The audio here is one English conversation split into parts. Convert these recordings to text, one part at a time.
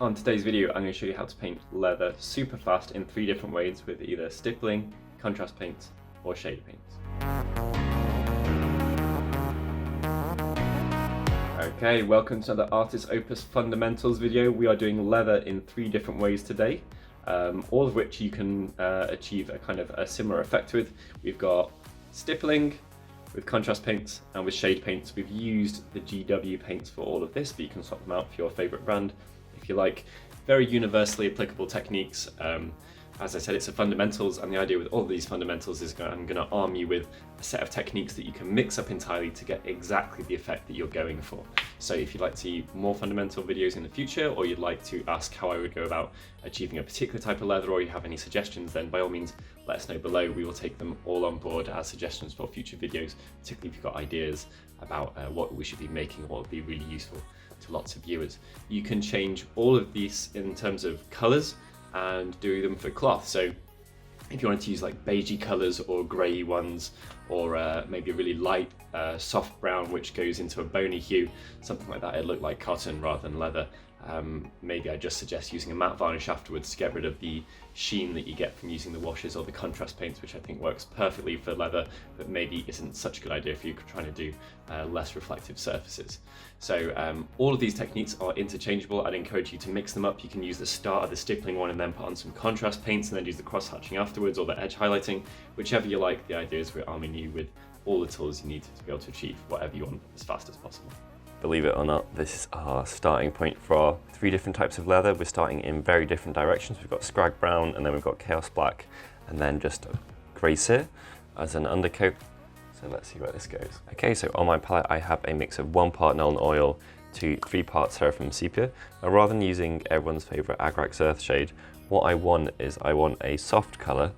On today's video, I'm going to show you how to paint leather super fast in 3 different ways with either stippling, contrast paints, or shade paints. Okay, welcome to the Artis Opus Fundamentals video. We are doing leather in 3 different ways today, all of which you can achieve a kind of a similar effect with. We've got stippling with contrast paints and with shade paints. We've used the GW paints for all of this, but you can swap them out for your favorite brand if you like. Very universally applicable techniques. As I said, it's a fundamentals, and the idea with all of these fundamentals is I'm going to arm you with a set of techniques that you can mix up entirely to get exactly the effect that you're going for. So if you'd like to see more fundamental videos in the future, or you'd like to ask how I would go about achieving a particular type of leather, or you have any suggestions, then by all means let us know below. We will take them all on board as suggestions for future videos, particularly if you've got ideas about what we should be making, what would be really useful to lots of viewers. You can change all of these in terms of colours and do them for cloth. So if you wanted to use like beigey colours or grey ones, or maybe a really light soft brown which goes into a bony hue, something like that, it looked like cotton rather than leather. Maybe I just suggest using a matte varnish afterwards to get rid of the sheen that you get from using the washes or the contrast paints, which I think works perfectly for leather, but maybe isn't such a good idea if you're trying to do less reflective surfaces. So all of these techniques are interchangeable. I'd encourage you to mix them up. You can use the start of the stippling one and then put on some contrast paints and then use the cross hatching afterwards, or the edge highlighting, whichever you like. The idea is we're arming you with all the tools you need to be able to achieve whatever you want as fast as possible. Believe it or not, this is our starting point for our 3 different types of leather. We're starting in very different directions. We've got Skrag brown, and then we've got chaos black, and then just grey Seer as an undercoat. So let's see where this goes. Okay, so on my palette I have a mix of 1 part Nuln Oil to 3 parts Seraphim Sepia. Now, rather than using everyone's favourite Agrax Earth shade, what I want is I want a soft colour,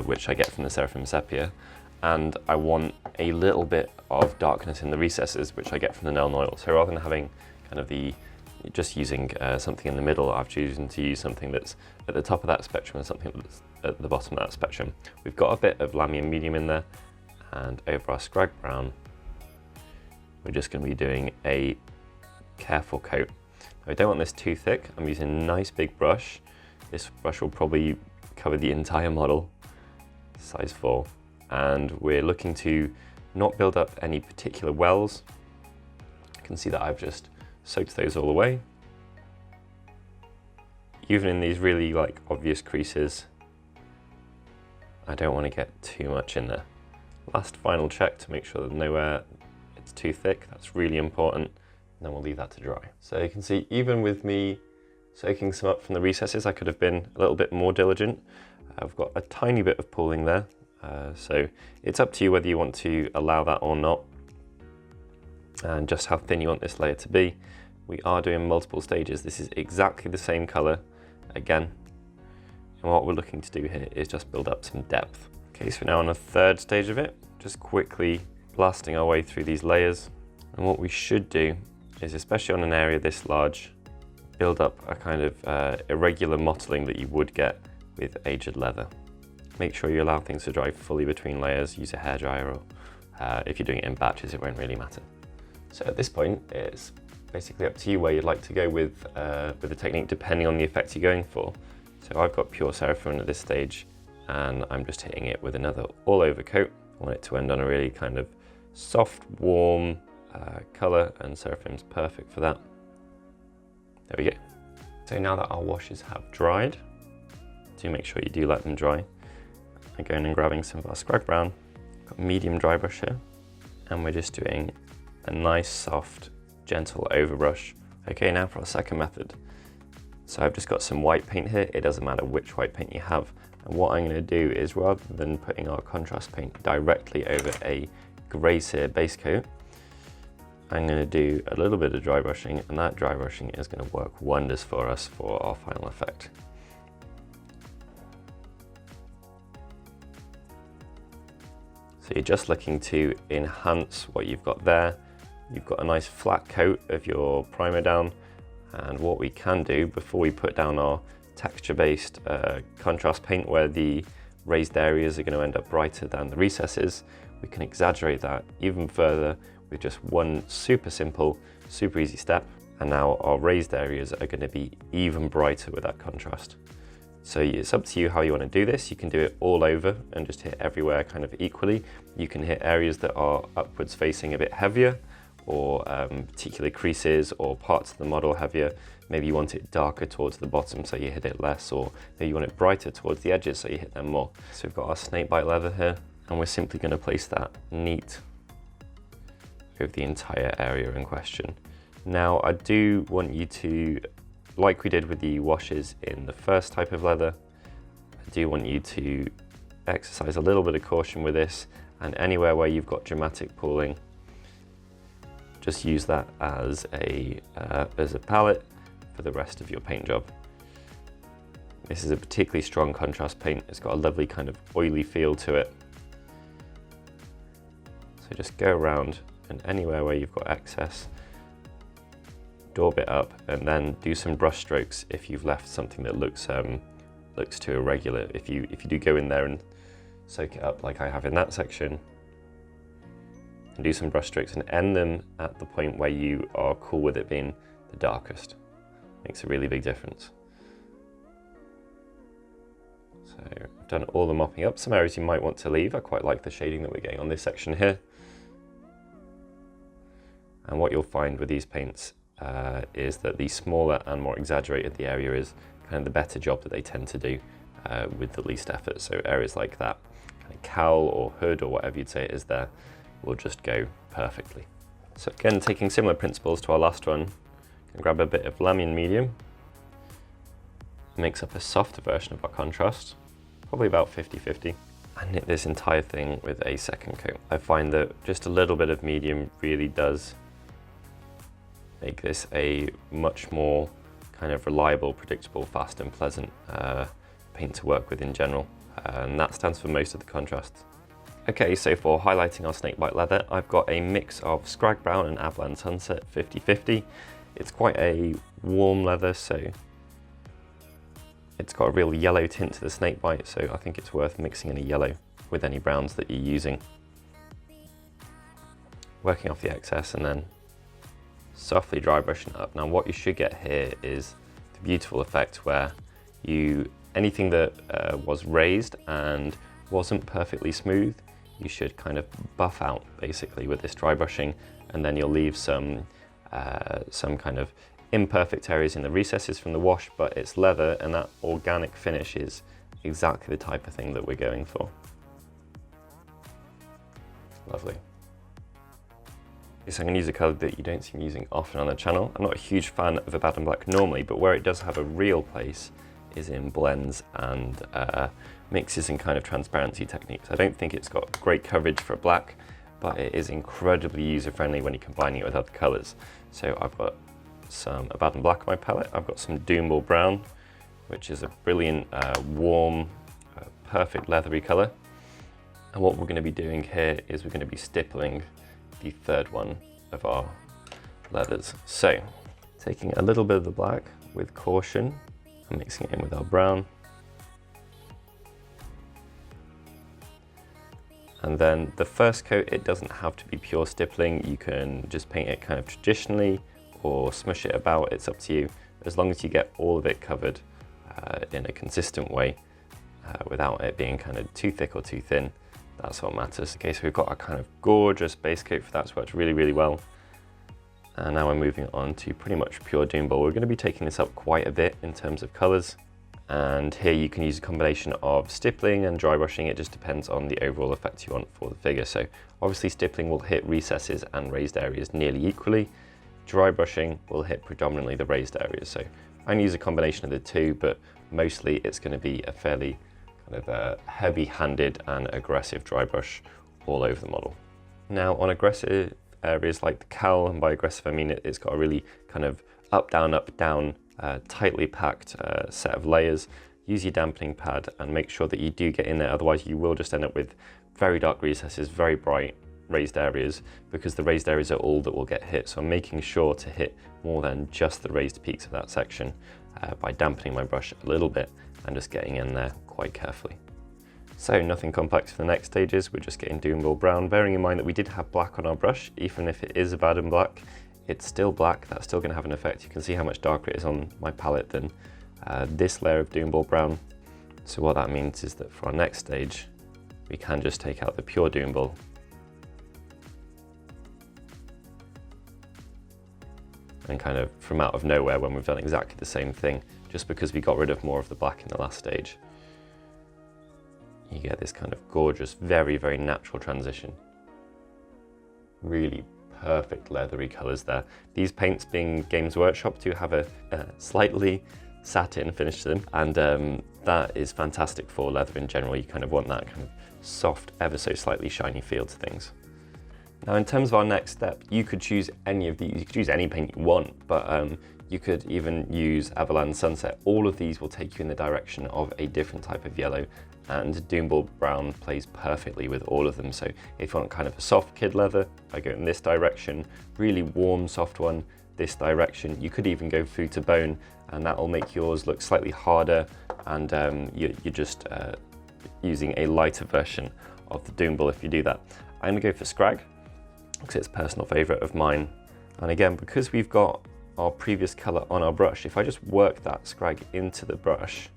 which I get from the Seraphim Sepia, and I want a little bit of darkness in the recesses, which I get from the Nuln Oil. So rather than having kind of just using something in the middle, I've chosen to use something that's at the top of that spectrum and something that's at the bottom of that spectrum. We've got a bit of Lamium Medium in there, and over our Skrag brown, we're just going to be doing a careful coat. Now, I don't want this too thick. I'm using a nice big brush. This brush will probably cover the entire model, size 4. And we're looking to not build up any particular wells. You can see that I've just soaked those all away. Even in these really obvious creases, I don't want to get too much in there. Last final check to make sure that nowhere it's too thick. That's really important. And then we'll leave that to dry. So you can see, even with me soaking some up from the recesses, I could have been a little bit more diligent. I've got a tiny bit of pooling there. So it's up to you whether you want to allow that or not, and just how thin you want this layer to be. We are doing multiple stages. This is exactly the same color again, and what we're looking to do here is just build up some depth. Okay, so now on the 3rd stage of it, just quickly blasting our way through these layers. And what we should do is, especially on an area this large, build up a kind of irregular mottling that you would get with aged leather. Make sure you allow things to dry fully between layers. Use a hairdryer, or if you're doing it in batches, it won't really matter. So at this point, it's basically up to you where you'd like to go with the technique, depending on the effect you're going for. So I've got pure Seraphim at this stage, and I'm just hitting it with another all-over coat. I want it to end on a really kind of soft, warm colour, and Seraphim's perfect for that. There we go. So now that our washes have dried, do make sure you do let them dry. I'm going and grabbing some of our Skrag brown, got medium dry brush here, and we're just doing a nice, soft, gentle overbrush. Okay, now for our second method. So I've just got some white paint here. It doesn't matter which white paint you have. And what I'm going to do is, rather than putting our contrast paint directly over a grey Seer base coat, I'm going to do a little bit of dry brushing, and that dry brushing is going to work wonders for us for our final effect. So you're just looking to enhance what you've got there. You've got a nice flat coat of your primer down, and what we can do before we put down our texture-based contrast paint, where the raised areas are going to end up brighter than the recesses, we can exaggerate that even further with just one super simple, super easy step. And now our raised areas are going to be even brighter with that contrast. So it's up to you how you want to do this. You can do it all over and just hit everywhere kind of equally. You can hit areas that are upwards facing a bit heavier, or particular creases or parts of the model heavier. Maybe you want it darker towards the bottom, so you hit it less, or maybe you want it brighter towards the edges, so you hit them more. So we've got our snakebite leather here, and we're simply going to place that neat over the entire area in question. Now I do want you to, like we did with the washes in the first type of leather, I do want you to exercise a little bit of caution with this, and anywhere where you've got dramatic pooling, just use that as a palette for the rest of your paint job. This is a particularly strong contrast paint. It's got a lovely kind of oily feel to it. So just go around, and anywhere where you've got excess, daub it up, and then do some brush strokes if you've left something that looks too irregular. If you do go in there and soak it up like I have in that section, and do some brush strokes and end them at the point where you are cool with it being the darkest. Makes a really big difference. So I've done all the mopping up. Some areas you might want to leave. I quite like the shading that we're getting on this section here. And what you'll find with these paints is that the smaller and more exaggerated the area is, kind of the better job that they tend to do with the least effort. So areas like that kind of cowl or hood or whatever you'd say it is there will just go perfectly. So again, taking similar principles to our last one, can grab a bit of Lamian medium, mix up a softer version of our contrast, probably about 50-50, and knit this entire thing with a second coat. I find that just a little bit of medium really does make this a much more kind of reliable, predictable, fast and pleasant paint to work with in general, and that stands for most of the contrasts. Okay, so for highlighting our snakebite leather, I've got a mix of Skrag Brown and Averland Sunset 50-50. It's quite a warm leather, so it's got a real yellow tint to the snakebite, so I think it's worth mixing any yellow with any browns that you're using. Working off the excess and then softly dry brushing it up. Now what you should get here is the beautiful effect where anything that was raised and wasn't perfectly smooth, you should kind of buff out basically with this dry brushing, and then you'll leave some kind of imperfect areas in the recesses from the wash, but it's leather and that organic finish is exactly the type of thing that we're going for. Lovely. So I'm going to use a colour that you don't see me using often on the channel. I'm not a huge fan of Abaddon Black normally, but where it does have a real place is in blends and mixes and kind of transparency techniques. I don't think it's got great coverage for black, but it is incredibly user-friendly when you're combining it with other colours. So I've got some Abaddon Black on my palette. I've got some Doomball Brown, which is a brilliant, warm, perfect leathery colour. And what we're going to be doing here is we're going to be stippling the third one of our leathers. So taking a little bit of the black with caution and mixing it in with our brown. And then the first coat, it doesn't have to be pure stippling. You can just paint it kind of traditionally or smush it about, it's up to you. As long as you get all of it covered in a consistent way without it being kind of too thick or too thin, that's what matters. Okay, so we've got our kind of gorgeous base coat for that. It's worked really, really well. And now we're moving on to pretty much pure Doomball. We're going to be taking this up quite a bit in terms of colours. And here you can use a combination of stippling and dry brushing. It just depends on the overall effect you want for the figure. So obviously stippling will hit recesses and raised areas nearly equally. Dry brushing will hit predominantly the raised areas. So I'm going to use a combination of the two, but mostly it's going to be a fairly kind of heavy-handed and aggressive dry brush all over the model. Now on aggressive areas like the cowl, and by aggressive I mean it's got a really kind of up, down, tightly packed set of layers. Use your dampening pad and make sure that you do get in there, otherwise you will just end up with very dark recesses, very bright raised areas, because the raised areas are all that will get hit. So I'm making sure to hit more than just the raised peaks of that section by dampening my brush a little bit and just getting in there quite carefully. So nothing complex for the next stages, we're just getting Doomball Brown, bearing in mind that we did have black on our brush. Even if it is Abaddon Black, it's still black. That's still going to have an effect. You can see how much darker it is on my palette than this layer of Doomball brown. So what that means is that for our next stage, we can just take out the pure Doomball and kind of from out of nowhere, when we've done exactly the same thing, just because we got rid of more of the black in the last stage, you get this kind of gorgeous, very, very natural transition. Really perfect leathery colours there. These paints, being Games Workshop, do have a slightly satin finish to them, and that is fantastic for leather in general. You kind of want that kind of soft, ever so slightly shiny feel to things. Now, in terms of our next step, you could choose any of these. You could choose any paint you want, but you could even use Avalan Sunset. All of these will take you in the direction of a different type of yellow, and Doomball Brown plays perfectly with all of them. So if you want kind of a soft kid leather, I go in this direction. Really warm, soft one, this direction. You could even go Food to Bone, and that will make yours look slightly harder, and you're just using a lighter version of the Doomball if you do that. I'm gonna go for Skrag, because it's a personal favourite of mine. And again, because we've got our previous colour on our brush, if I just work that Skrag into the brush,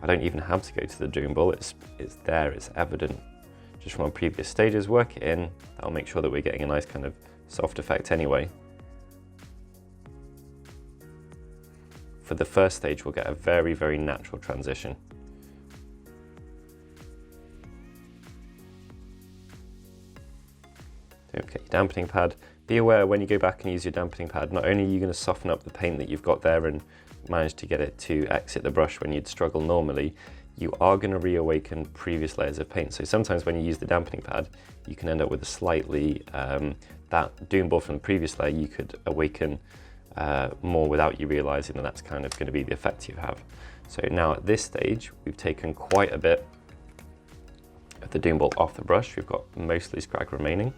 I don't even have to go to the Doomball. It's there, it's evident. Just from our previous stages, work it in. That'll make sure that we're getting a nice kind of soft effect anyway. For the first stage, we'll get a very, very natural transition. Don't forget your dampening pad. Be aware when you go back and use your dampening pad, not only are you going to soften up the paint that you've got there and manage to get it to exit the brush when you'd struggle normally, you are going to reawaken previous layers of paint. So sometimes when you use the dampening pad, you can end up with a slightly, that Doomball from the previous layer, you could awaken more without you realizing that that's kind of going to be the effect you have. So now at this stage, we've taken quite a bit of the Doomball off the brush. We've got mostly Skrag remaining.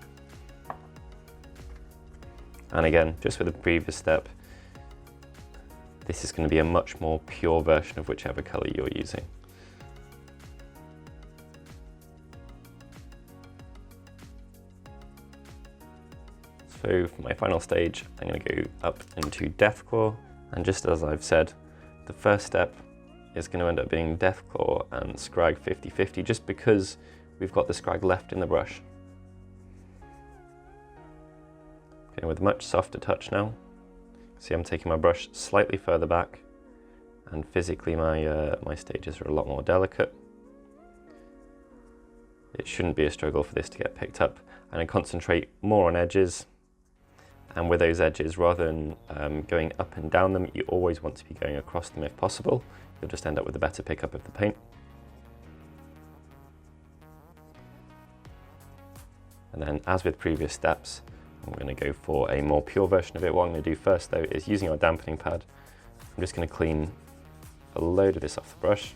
And again, just with the previous step, this is going to be a much more pure version of whichever colour you're using. So for my final stage, I'm going to go up into Deathclaw, and just as I've said, the first step is going to end up being Deathclaw and Skrag 50-50, just because we've got the Skrag left in the brush. Okay, with a much softer touch now. See, I'm taking my brush slightly further back, and physically my stages are a lot more delicate. It shouldn't be a struggle for this to get picked up, and I concentrate more on edges. And with those edges, rather than going up and down them, you always want to be going across them if possible. You'll just end up with a better pickup of the paint. And then, as with previous steps, I'm going to go for a more pure version of it. What I'm going to do first, though, is using our dampening pad, I'm just going to clean a load of this off the brush.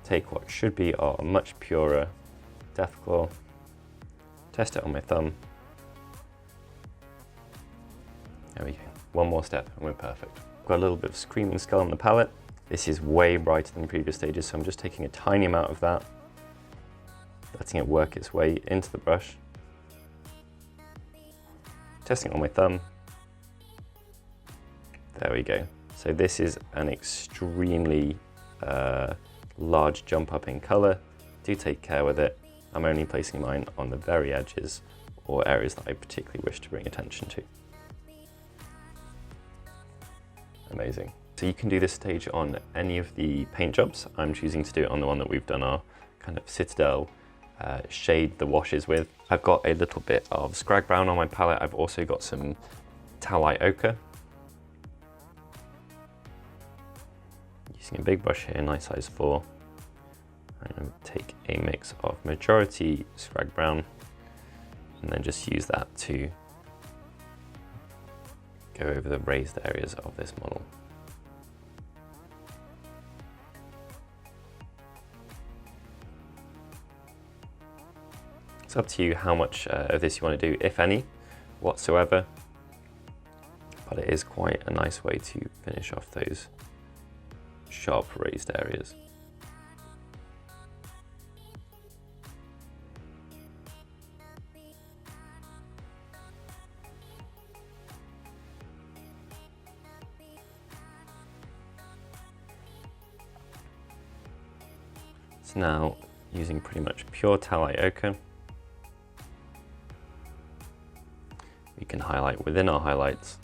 Take what should be our much purer Deathclaw, test it on my thumb. There we go. One more step and we're perfect. Got a little bit of Screaming Skull on the palette. This is way brighter than previous stages, so I'm just taking a tiny amount of that, letting it work its way into the brush. Testing it on my thumb. There we go. So this is an extremely large jump up in color. Do take care with it. I'm only placing mine on the very edges or areas that I particularly wish to bring attention to. Amazing. So you can do this stage on any of the paint jobs. I'm choosing to do it on the one that we've done our kind of citadel shade the washes with. I've got a little bit of Skrag brown on my palette. I've also got some Towlite ochre. Using a big brush here, nice size 4. I'm going to take a mix of majority Skrag brown and then just use that to go over the raised areas of this model. It's up to you how much of this you want to do, if any, whatsoever, but it is quite a nice way to finish off those sharp raised areas. So now, using pretty much pure Talite ochre, we can highlight within our highlights.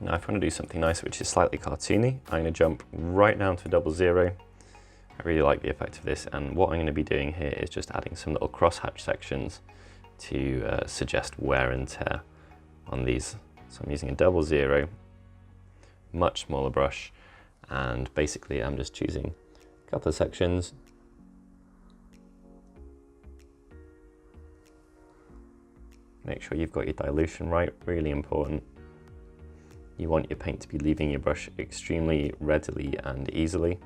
Now if I want to do something nice which is slightly cartoony, I'm going to jump right down to 00. I really like the effect of this, and what I'm going to be doing here is just adding some little crosshatch sections to suggest wear and tear on these. So I'm using a 00, much smaller brush, and basically I'm just choosing a couple of sections. Make sure you've got your dilution right, really important. You want your paint to be leaving your brush extremely readily and easily.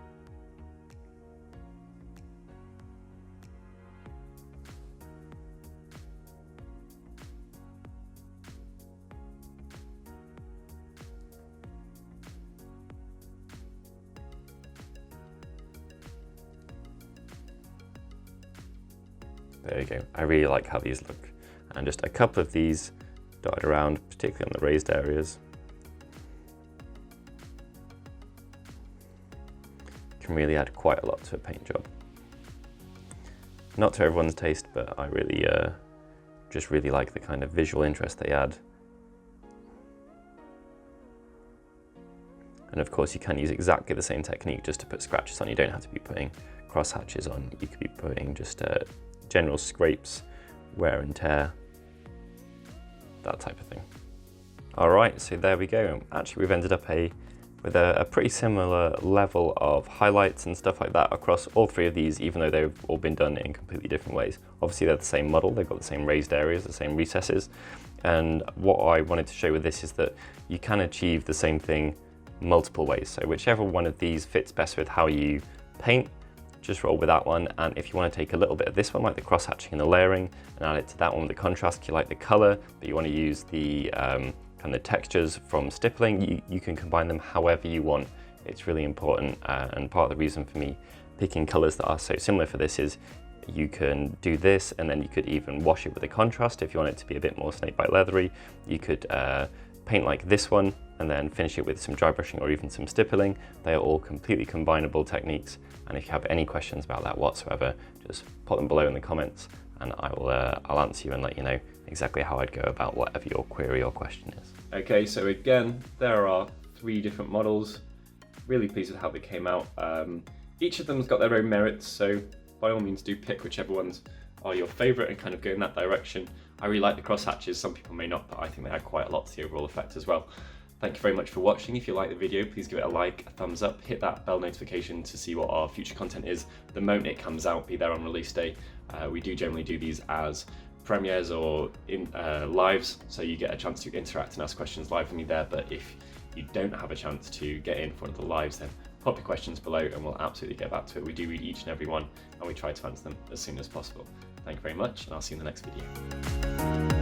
There you go. I really like how these look. And just a couple of these dotted around, particularly on the raised areas. Can really add quite a lot to a paint job. Not to everyone's taste, but I really just really like the kind of visual interest they add. And of course you can use exactly the same technique just to put scratches on. You don't have to be putting cross hatches on. You could be putting just general scrapes, wear and tear, that type of thing. All right, so there we go. Actually, we've ended up with a pretty similar level of highlights and stuff like that across all three of these, even though they've all been done in completely different ways. Obviously they're the same model, they've got the same raised areas, the same recesses. And what I wanted to show with this is that you can achieve the same thing multiple ways. So whichever one of these fits best with how you paint, just roll with that one. And if you want to take a little bit of this one, like the cross hatching and the layering, and add it to that one with the contrast, you like the color, but you want to use the and the textures from stippling, you can combine them however you want. It's really important, and part of the reason for me picking colors that are so similar for this is you can do this, and then you could even wash it with a contrast if you want it to be a bit more snakebite leathery. You could paint like this one and then finish it with some dry brushing or even some stippling. They are all completely combinable techniques, and if you have any questions about that whatsoever, just put them below in the comments and I'll answer you and let you know exactly how I'd go about whatever your query or question is. Okay, so again, there are 3 different models. Really pleased with how they came out. Each of them's got their own merits, so by all means do pick whichever ones are your favorite and kind of go in that direction. I really like the cross hatches, some people may not, but I think they add quite a lot to the overall effect as well. Thank you very much for watching. If you like the video, please give it a like, a thumbs up, hit that bell notification to see what our future content is. The moment it comes out, be there on release day. We do generally do these as premieres or in lives, so you get a chance to interact and ask questions live with me there. But if you don't have a chance to get in for one of the lives, then pop your questions below and we'll absolutely get back to it. We do read each and every one and we try to answer them as soon as possible. Thank you very much, and I'll see you in the next video.